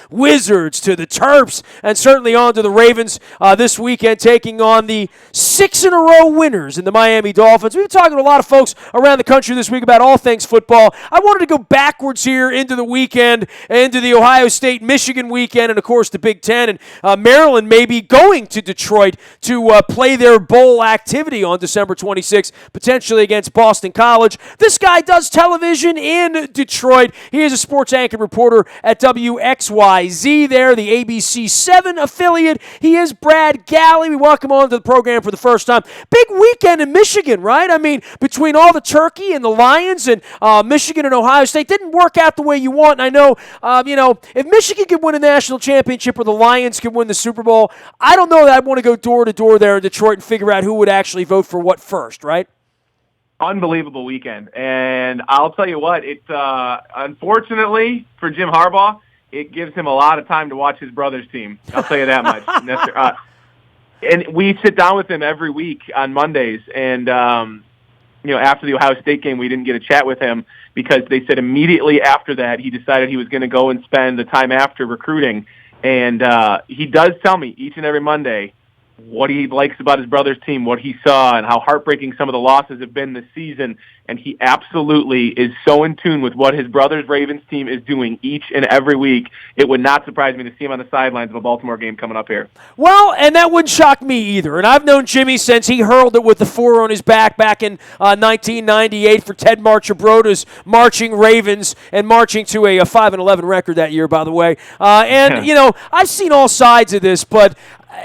Wizards to the Terps, and certainly on to the Ravens this weekend, taking on the 6-in-a-row winners in the Miami Dolphins. We've been talking to a lot of folks around the country this week about all things football. I wanted to go backwards here into the weekend, into the Ohio State-Michigan weekend, and, of course, the Big Ten. And Maryland may be going to Detroit to play their bowl activity on December 26th, potentially against Boston College. This guy does television in Detroit. He is a sports anchor reporter at WXYZ there, the ABC 7 affiliate. He is Brad Galley. We welcome him onto the program for the first time. Big weekend in Michigan, right? I mean, between all the turkey and the Lions and Michigan and Ohio State, didn't work out the way you want. And I know, if Michigan could win a national championship or the Lions could win the Super Bowl, I don't know that I'd want to go door to door there in Detroit and figure out who would actually vote for what first, right? Unbelievable weekend. And I'll tell you what, it's unfortunately for Jim Harbaugh, it gives him a lot of time to watch his brother's team. I'll tell you that much. Nestor, and we sit down with him every week on Mondays. And, after the Ohio State game, we didn't get a chat with him because they said immediately after that he decided he was going to go and spend the time after recruiting. And he does tell me each and every Monday what he likes about his brother's team, what he saw, and how heartbreaking some of the losses have been this season. And he absolutely is so in tune with what his brother's Ravens team is doing each and every week. It would not surprise me to see him on the sidelines of a Baltimore game coming up here. Well, and that wouldn't shock me either. And I've known Jimmy since he hurled it with the 4 on his back in 1998 for Ted Marchibroda's marching Ravens and marching to a 5-11 record that year, by the way. I've seen all sides of this, but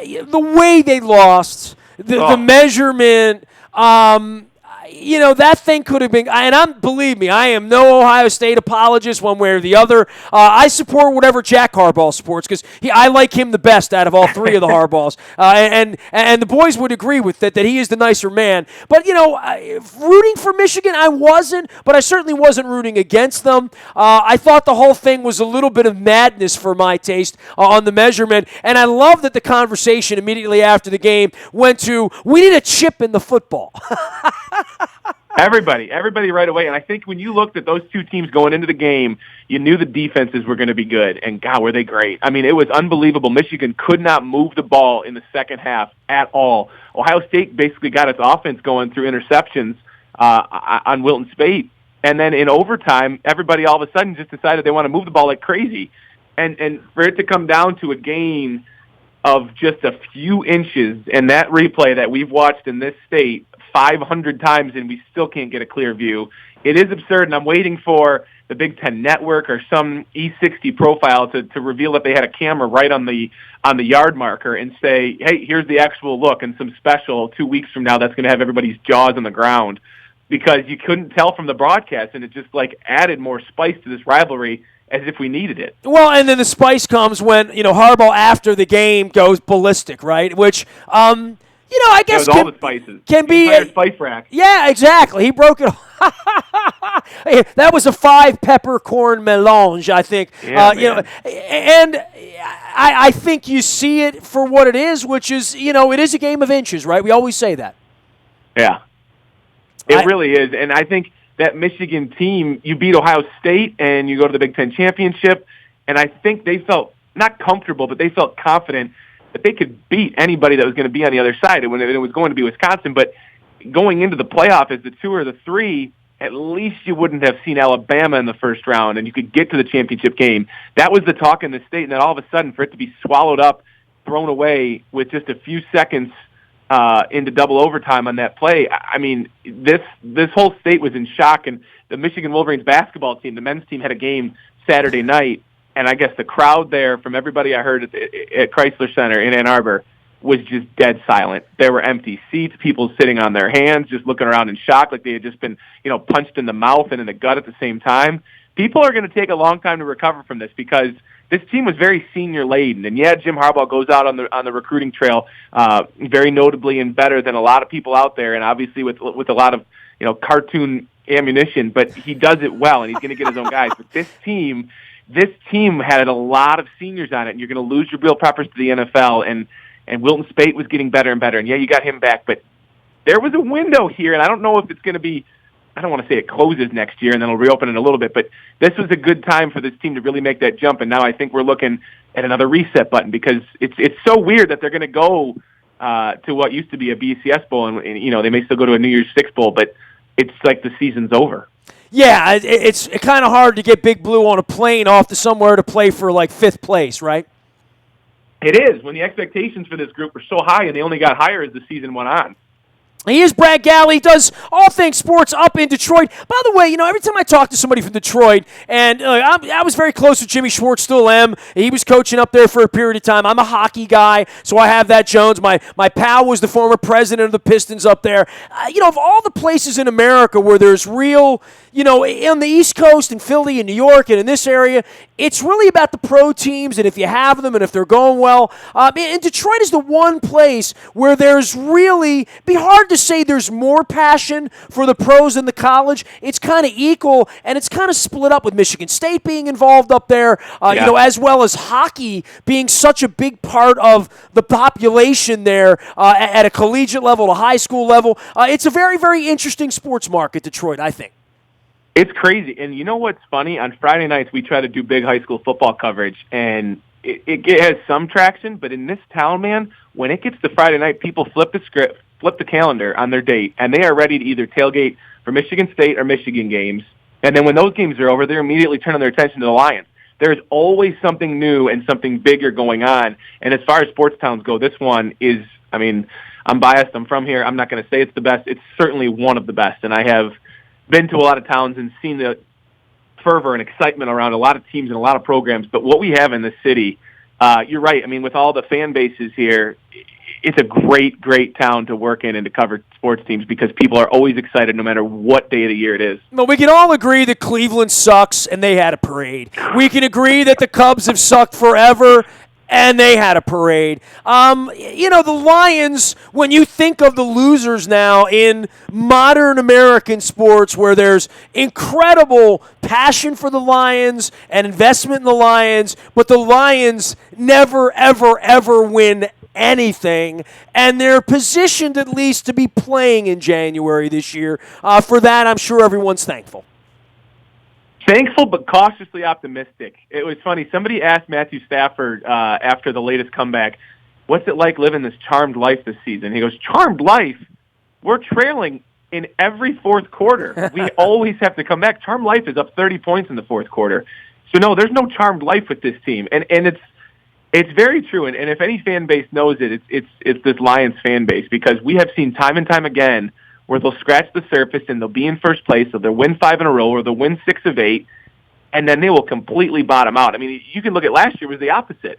the way they lost, the measurement, that thing could have been, and believe me, I am no Ohio State apologist one way or the other. I support whatever Jack Harbaugh supports because I like him the best out of all three of the Harbaughs. And the boys would agree with that he is the nicer man. But, rooting for Michigan, I wasn't, but I certainly wasn't rooting against them. I thought the whole thing was a little bit of madness for my taste on the measurement. And I love that the conversation immediately after the game went to, we need a chip in the football. Everybody right away. And I think when you looked at those two teams going into the game, you knew the defenses were going to be good. And, God, were they great. I mean, it was unbelievable. Michigan could not move the ball in the second half at all. Ohio State basically got its offense going through interceptions on Wilton Speight. And then in overtime, everybody all of a sudden just decided they want to move the ball like crazy. And for it to come down to a gain of just a few inches, and that replay that we've watched in this state 500 times and we still can't get a clear view. It is absurd, and I'm waiting for the Big Ten Network or some E60 profile to reveal that they had a camera right on the yard marker and say, hey, here's the actual look, and some special 2 weeks from now that's going to have everybody's jaws on the ground, because you couldn't tell from the broadcast, and it just added more spice to this rivalry as if we needed it. Well, and then the spice comes when, Harbaugh after the game goes ballistic, right? Which, I guess all the spices. Can be a spice rack. Yeah, exactly. He broke it. That was a 5 peppercorn melange, I think. Yeah, and I think you see it for what it is, which is, it is a game of inches, right? We always say that. Yeah, it really is. And I think that Michigan team, you beat Ohio State and you go to the Big Ten Championship, and I think they felt not comfortable, but they felt confident that they could beat anybody that was going to be on the other side. When it was going to be Wisconsin, but going into the playoff as the 2 or the 3, at least you wouldn't have seen Alabama in the first round, and you could get to the championship game. That was the talk in the state, and then all of a sudden for it to be swallowed up, thrown away with just a few seconds into double overtime on that play. I mean, this whole state was in shock, and the Michigan Wolverines basketball team, the men's team, had a game Saturday night, and I guess the crowd there, from everybody I heard at Chrysler Center in Ann Arbor, was just dead silent. There were empty seats, people sitting on their hands, just looking around in shock like they had just been, punched in the mouth and in the gut at the same time. People are going to take a long time to recover from this because this team was very senior-laden. And, yeah, Jim Harbaugh goes out on the recruiting trail very notably and better than a lot of people out there, and obviously with a lot of, cartoon ammunition, but he does it well, and he's going to get his own guys. But this team had a lot of seniors on it, and you're going to lose your real preppers to the NFL, and Wilton Speight was getting better and better. And, yeah, you got him back, but there was a window here, and I don't know if it's going to be I don't want to say it closes next year and then it'll reopen in a little bit, but this was a good time for this team to really make that jump. And now I think we're looking at another reset button because it's so weird that they're going to go to what used to be a BCS bowl, and they may still go to a New Year's Six bowl, but it's like the season's over. Yeah, it's kind of hard to get Big Blue on a plane off to somewhere to play for like 5th place, right? It is, when the expectations for this group are so high, and they only got higher as the season went on. He is Brad Galley. He does all things sports up in Detroit. By the way, every time I talk to somebody from Detroit, and I was very close with Jimmy Schwartz, still am. He was coaching up there for a period of time. I'm a hockey guy, so I have that Jones. My pal was the former president of the Pistons up there. Of all the places in America where there's real, on the East Coast, in Philly, in New York, and in this area, it's really about the pro teams and if you have them and if they're going well. And Detroit is the one place where there's really, be hard to say there's more passion for the pros than the college. It's kind of equal, and it's kind of split up with Michigan State being involved up there, as well as hockey being such a big part of the population there at a collegiate level, a high school level. It's a very, very interesting sports market, Detroit, I think. It's crazy. And you know what's funny? On Friday nights, we try to do big high school football coverage, and it has some traction. But in this town, man, when it gets to Friday night, people flip the calendar on their date, and they are ready to either tailgate for Michigan State or Michigan games. And then when those games are over, they're immediately turning their attention to the Lions. There's always something new and something bigger going on. And as far as sports towns go, this one is, I'm biased. I'm from here. I'm not going to say it's the best. It's certainly one of the best. And I have been to a lot of towns and seen the fervor and excitement around a lot of teams and a lot of programs. But what we have in this city, you're right. With all the fan bases here, it's a great, great town to work in and to cover sports teams because people are always excited no matter what day of the year it is. Well, we can all agree that Cleveland sucks and they had a parade. We can agree that the Cubs have sucked forever and they had a parade. The Lions, when you think of the losers now in modern American sports where there's incredible passion for the Lions and investment in the Lions, but the Lions never, ever, ever win anything, and they're positioned at least to be playing in January this year. For that, I'm sure everyone's thankful. Thankful but cautiously optimistic. It was funny. Somebody asked Matthew Stafford after the latest comeback, what's it like living this charmed life this season? He goes, charmed life? We're trailing in every fourth quarter. We always have to come back. Charmed life is up 30 points in the fourth quarter. So, no, there's no charmed life with this team. And it's very true. And if any fan base knows it, it's this Lions fan base because we have seen time and time again where they'll scratch the surface and they'll be in first place, so they'll win 5 in a row or they'll win 6 of 8, and then they will completely bottom out. You can look at last year, it was the opposite.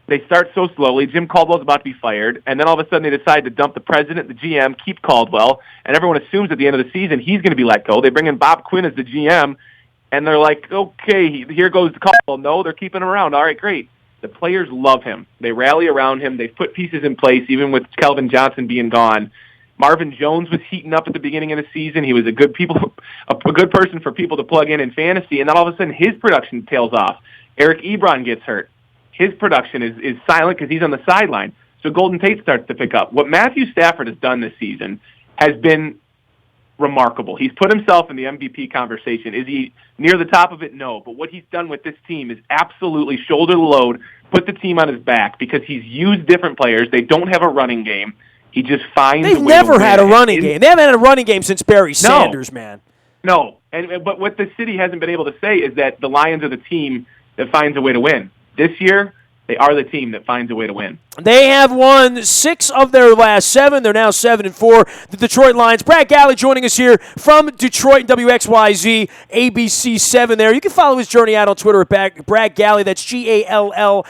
They start so slowly. Jim Caldwell's about to be fired, and then all of a sudden they decide to dump the president, the GM, keep Caldwell, and everyone assumes at the end of the season he's going to be let go. They bring in Bob Quinn as the GM, and they're like, okay, here goes Caldwell. No, they're keeping him around. All right, great. The players love him. They rally around him. They've put pieces in place, even with Kelvin Johnson being gone. Marvin Jones was heating up at the beginning of the season. He was a good person for people to plug in fantasy, and then all of a sudden his production tails off. Eric Ebron gets hurt. His production is silent because he's on the sideline. So Golden Tate starts to pick up. What Matthew Stafford has done this season has been remarkable. He's put himself in the MVP conversation. Is he near the top of it? No. But what he's done with this team is absolutely shoulder the load, put the team on his back because he's used different players. They don't have a running game. He just finds a way to win. They've never had a running game. They haven't had a running game since Barry Sanders, man. No. But what the city hasn't been able to say is that the Lions are the team that finds a way to win. This year, they are the team that finds a way to win. They have won 6 of their last 7. They're now 7-4. The Detroit Lions. Brad Galley joining us here from Detroit, WXYZ, ABC 7 there. You can follow his journey out on Twitter at Brad Galley. That's Gally. And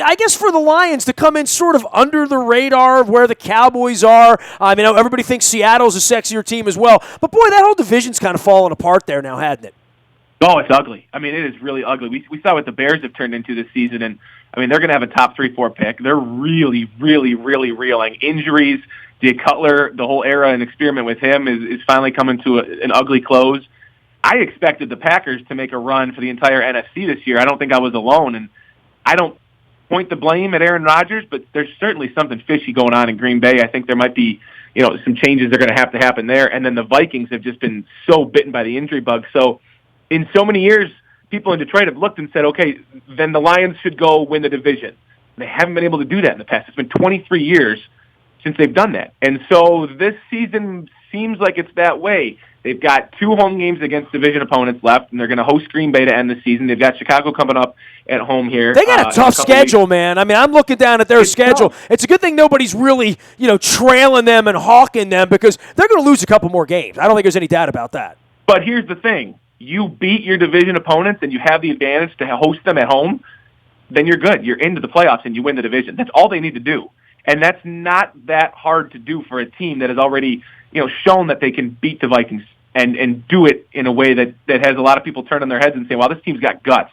I guess for the Lions to come in sort of under the radar of where the Cowboys are. Everybody thinks Seattle's a sexier team as well. But, boy, that whole division's kind of fallen apart there now, hasn't it? Oh, it's ugly. It is really ugly. We saw what the Bears have turned into this season, and, they're going to have a top 3-4 pick. They're really, really, really reeling. Injuries, Jay Cutler, the whole era and experiment with him is finally coming to an ugly close. I expected the Packers to make a run for the entire NFC this year. I don't think I was alone, and I don't point the blame at Aaron Rodgers, but there's certainly something fishy going on in Green Bay. I think there might be, some changes that are going to happen there. And then the Vikings have just been so bitten by the injury bug. So in so many years, people in Detroit have looked and said, okay, then the Lions should go win the division. They haven't been able to do that in the past. It's been 23 years since they've done that. And so this season seems like it's that way. They've got 2 home games against division opponents left, and they're going to host Green Bay to end the season. They've got Chicago coming up at home here. They got a tough schedule, man. I mean, I'm looking down at their schedule. Tough. It's a good thing nobody's really, trailing them and hawking them because they're going to lose a couple more games. I don't think there's any doubt about that. But here's the thing. You beat your division opponents and you have the advantage to host them at home, then you're good. You're into the playoffs and you win the division. That's all they need to do. And that's not that hard to do for a team that has already, shown that they can beat the Vikings and do it in a way that has a lot of people turning their heads and saying, well, this team's got guts.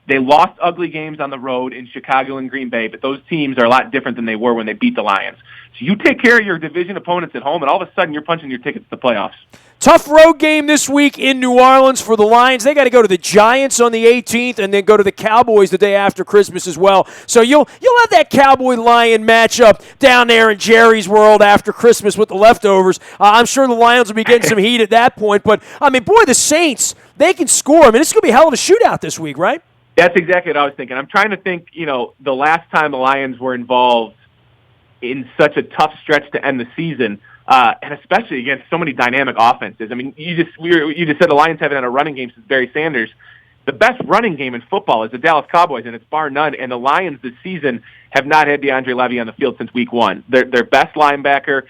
They lost ugly games on the road in Chicago and Green Bay, but those teams are a lot different than they were when they beat the Lions. So you take care of your division opponents at home, and all of a sudden you're punching your ticket to the playoffs. Tough road game this week in New Orleans for the Lions. They got to go to the Giants on the 18th and then go to the Cowboys the day after Christmas as well. So you'll have that Cowboy-Lion matchup down there in Jerry's world after Christmas with the leftovers. I'm sure the Lions will be getting some heat at that point. But, the Saints, they can score. This is going to be a hell of a shootout this week, right? That's exactly what I was thinking. I'm trying to think, the last time the Lions were involved in such a tough stretch to end the season, and especially against so many dynamic offenses. You just said the Lions haven't had a running game since Barry Sanders. The best running game in football is the Dallas Cowboys, and it's bar none. And the Lions this season have not had DeAndre Levy on the field since week 1. Their best linebacker.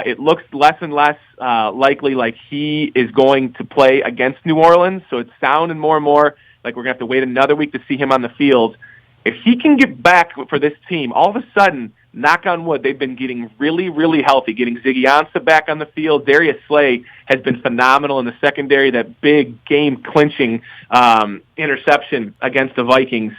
It looks less and less likely like he is going to play against New Orleans, so it's sounding more and more like we're going to have to wait another week to see him on the field. If he can get back for this team, all of a sudden, knock on wood, they've been getting really, really healthy. Getting Ziggy Ansah back on the field. Darius Slay has been phenomenal in the secondary. That big game-clinching interception against the Vikings.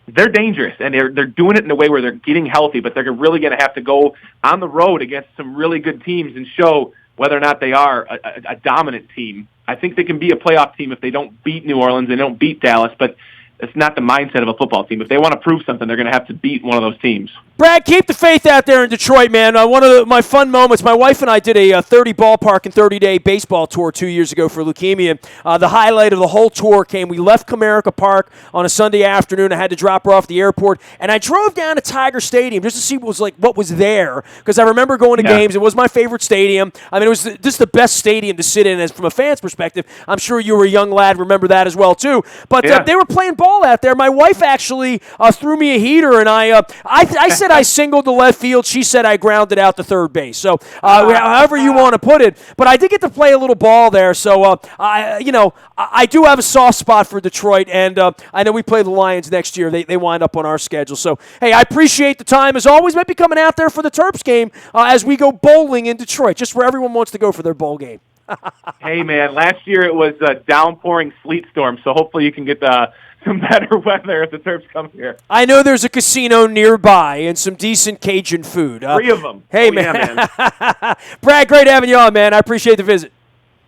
They're dangerous, and they're doing it in a way where they're getting healthy, but they're really going to have to go on the road against some really good teams and show whether or not they are a dominant team. I think they can be a playoff team if they don't beat New Orleans, they don't beat Dallas, but it's not the mindset of a football team. If they want to prove something, they're going to have to beat one of those teams. Brad, keep the faith out there in Detroit, man. One of my fun moments, my wife and I did a 30 ballpark and 30-day baseball tour 2 years ago for leukemia. The highlight of the whole tour came, we left Comerica Park on a Sunday afternoon. I had to drop her off at the airport, and I drove down to Tiger Stadium just to see what was there, because I remember going to games. It was my favorite stadium. It was just the best stadium to sit in as from a fan's perspective. I'm sure you were a young lad, remember that as well, too. But they were playing ball out there. My wife actually threw me a heater, and I said I singled to left field. She said I grounded out to third base. So however you want to put it. But I did get to play a little ball there. So I do have a soft spot for Detroit, and I know we play the Lions next year. They wind up on our schedule. So, hey, I appreciate the time. As always, might be coming out there for the Terps game as we go bowling in Detroit, just where everyone wants to go for their bowl game. Hey, man, last year it was a downpouring sleet storm, so hopefully you can get some better weather if the Terps come here. I know there's a casino nearby and some decent Cajun food. 3 of them. Hey, man. Yeah, man. Brad, great having you on, man. I appreciate the visit.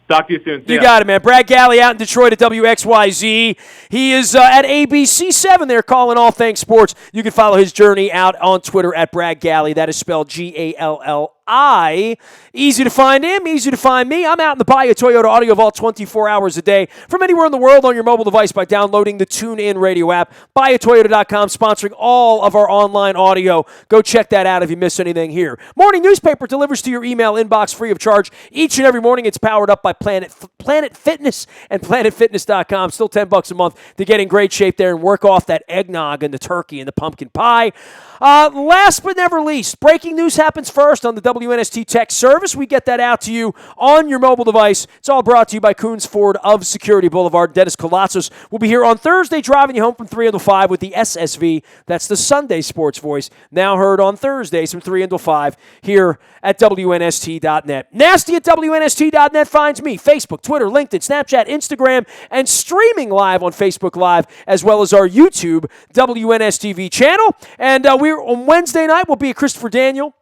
Talk to you soon. You got it, man. Brad Galley out in Detroit at WXYZ. He is at ABC7 there calling all things sports. You can follow his journey out on Twitter at Brad Galley. That is spelled Galli. Easy to find him, easy to find me. I'm out in the Bayou Toyota Audio Vault 24 hours a day from anywhere in the world on your mobile device by downloading the TuneIn Radio app. BayouToyota.com, sponsoring all of our online audio. Go check that out if you miss anything here. Morning Newspaper delivers to your email inbox free of charge each and every morning. It's powered up by Planet Fitness and PlanetFitness.com. Still $10 a month to get in great shape there and work off that eggnog and the turkey and the pumpkin pie. Last but never least, breaking news happens first on the WNST Tech Service. We get that out to you on your mobile device. It's all brought to you by Coons Ford of Security Boulevard. Dennis Colossus will be here on Thursday driving you home from 3 until 5 with the SSV. That's the Sunday Sports Voice. Now heard on Thursdays from 3 until 5 here at WNST.net. Nasty at WNST.net finds me. Facebook, Twitter, LinkedIn, Snapchat, Instagram, and streaming live on Facebook Live, as well as our YouTube WNSTV channel. And we're on Wednesday night, we'll be at Christopher Daniel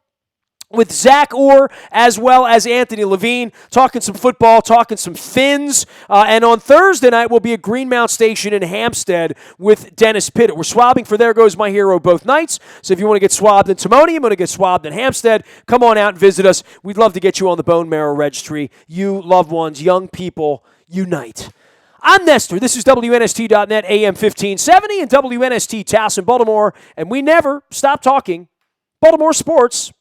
with Zach Orr as well as Anthony Levine, talking some football, talking some Finns. And on Thursday night, we'll be at Greenmount Station in Hampstead with Dennis Pitt. We're swabbing for There Goes My Hero both nights. So if you want to get swabbed in Timonium, want to get swabbed in Hampstead, come on out and visit us. We'd love to get you on the bone marrow registry. You, loved ones, young people, unite. I'm Nestor. This is WNST.net, AM 1570, and WNST Towson, Baltimore. And we never stop talking Baltimore sports.